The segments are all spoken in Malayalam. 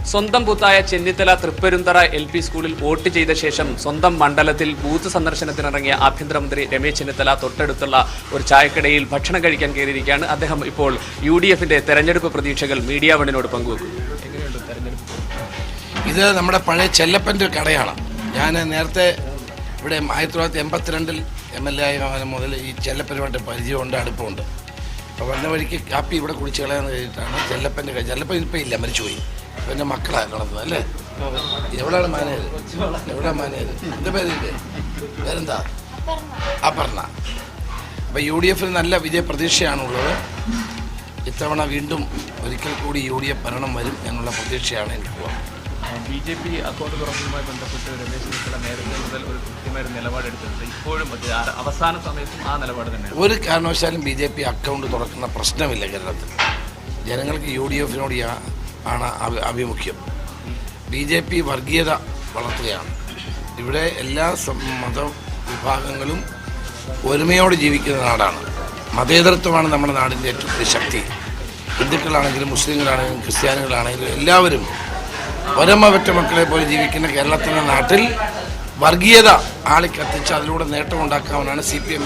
സ്വന്തം ബൂത്തായ ചെന്നിത്തല തൃപ്പരുന്തറ LP സ്കൂളിൽ വോട്ട് ചെയ്ത ശേഷം സ്വന്തം മണ്ഡലത്തിൽ ബൂത്ത് സന്ദർശനത്തിനിറങ്ങിയ ആഭ്യന്തരമന്ത്രി രമേശ് ചെന്നിത്തല തൊട്ടടുത്തുള്ള ഒരു ചായക്കടയിൽ ഭക്ഷണം കഴിക്കാൻ കയറിയിരിക്കുകയാണ്. അദ്ദേഹം ഇപ്പോൾ UDFന്റെ തെരഞ്ഞെടുപ്പ് പ്രതീക്ഷകൾ മീഡിയ വണ്ണിനോട് പങ്കുവെക്കുന്നു. എങ്ങനെയുണ്ട് തെരഞ്ഞെടുപ്പ്? ഇത് നമ്മുടെ പഴയ ചെല്ലപ്പൻ്റെ കടയാണ്. ഞാൻ നേരത്തെ ഇവിടെ 1982 MLA ആയ മുതൽ ഈ ചെല്ലപ്പനുമായിട്ട് പരിചയമുണ്ട്, അടുപ്പമുണ്ട്. അപ്പോൾ വന്ന വഴിക്ക് കാപ്പി ഇവിടെ കുടിച്ച് കളയാന്ന് കഴിഞ്ഞിട്ടാണ് ചെല്ലപ്പൻ ഇപ്പം ഇല്ല, മരിച്ചുപോയി. അപ്പോൾ എൻ്റെ മക്കളാണ് നടന്നത് അല്ലേ? എവിടെയാണ് മാനേജർ? എവിടെയാണ് മാനേജർ? എൻ്റെ പേരില്ലേ? പേരെന്താ? അപർണ. അപ്പോൾ UDF നല്ല വിജയ പ്രതീക്ഷയാണുള്ളത്. ഇത്തവണ വീണ്ടും ഒരിക്കൽ കൂടി UDF ഭരണം വരും എന്നുള്ള പ്രതീക്ഷയാണ് എനിക്ക്. BJP അക്കൗണ്ട് തുറക്കുന്നതുമായി ബന്ധപ്പെട്ട് രമേശ് ചെന്നിത്തല നേരത്തെ മുതൽ ഒരു കൃത്യമായ നിലപാടെടുത്തിട്ടുണ്ട്. ഇപ്പോഴും അവസാന സമയത്തും ആ നിലപാട് തന്നെയാണ്. ഒരു കാരണവശാലും BJP അക്കൗണ്ട് തുറക്കുന്ന പ്രശ്നമില്ല കേരളത്തിൽ. ജനങ്ങൾക്ക് UDFനോട് ആണ് ആഭിമുഖ്യം. BJP വർഗീയത വളർത്തുകയാണ്. ഇവിടെ എല്ലാ മതവിഭാഗങ്ങളും ഒരുമയോടെ ജീവിക്കുന്ന നാടാണ്. മതേതരത്വമാണ് നമ്മുടെ നാടിൻ്റെ ഏറ്റവും വലിയ ശക്തി. ഹിന്ദുക്കളാണെങ്കിലും മുസ്ലിങ്ങളാണെങ്കിലും ക്രിസ്ത്യാനികളാണെങ്കിലും എല്ലാവരും ഒരമ്മ പെറ്റ മക്കളെ പോലെ ജീവിക്കുന്ന കേരളത്തിൻ്റെ നാട്ടിൽ വർഗീയത ആളിക്കത്തിച്ച് അതിലൂടെ നേട്ടമുണ്ടാക്കാമെന്നാണ് CPM,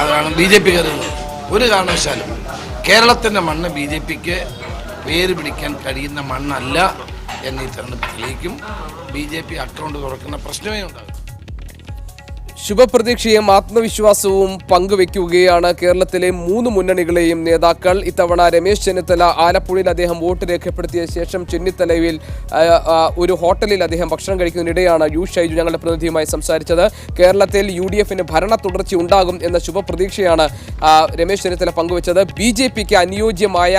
അതാണ് BJP കരുതുന്നത്. ഒരു കാരണവശാലും കേരളത്തിൻ്റെ മണ്ണ് BJPക്ക് വേര് പിടിക്കാൻ കഴിയുന്ന മണ്ണല്ല എന്നീ തെരഞ്ഞെടുപ്പ് തെളിയിക്കും. BJP അക്കൗണ്ട് തുറക്കുന്ന പ്രശ്നമേ ഉണ്ടാകും. ശുഭപ്രതീക്ഷയും ആത്മവിശ്വാസവും പങ്കുവെക്കുകയാണ് കേരളത്തിലെ 3 മുന്നണികളെയും നേതാക്കൾ. ഇത്തവണ രമേശ് ചെന്നിത്തല ആലപ്പുഴയിൽ അദ്ദേഹം വോട്ട് രേഖപ്പെടുത്തിയ ശേഷം ചെന്നിത്തലയിൽ ഒരു ഹോട്ടലിൽ അദ്ദേഹം ഭക്ഷണം കഴിക്കുന്നതിനിടെയാണ് ഷൈജു ഞങ്ങളുടെ പ്രതിനിധിയുമായി സംസാരിച്ചത്. കേരളത്തിൽ UDFന് ഭരണ തുടർച്ച ഉണ്ടാകും എന്ന ശുഭപ്രതീക്ഷയാണ് രമേശ് ചെന്നിത്തല പങ്കുവച്ചത്. BJPക്ക്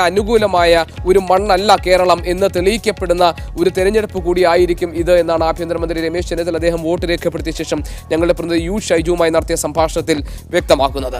അനുകൂലമായ ഒരു മണ്ണല്ല കേരളം എന്ന് തെളിയിക്കപ്പെടുന്ന ഒരു തെരഞ്ഞെടുപ്പ് കൂടിയായിരിക്കും ഇത് എന്നാണ് ആഭ്യന്തരമന്ത്രി രമേശ് ചെന്നിത്തല അദ്ദേഹം വോട്ട് രേഖപ്പെടുത്തിയ ശേഷം ഞങ്ങളുടെ പ്രതിനിധി ഷൈജുവുമായി നടത്തിയ സംഭാഷണത്തിൽ വ്യക്തമാക്കുന്നത്.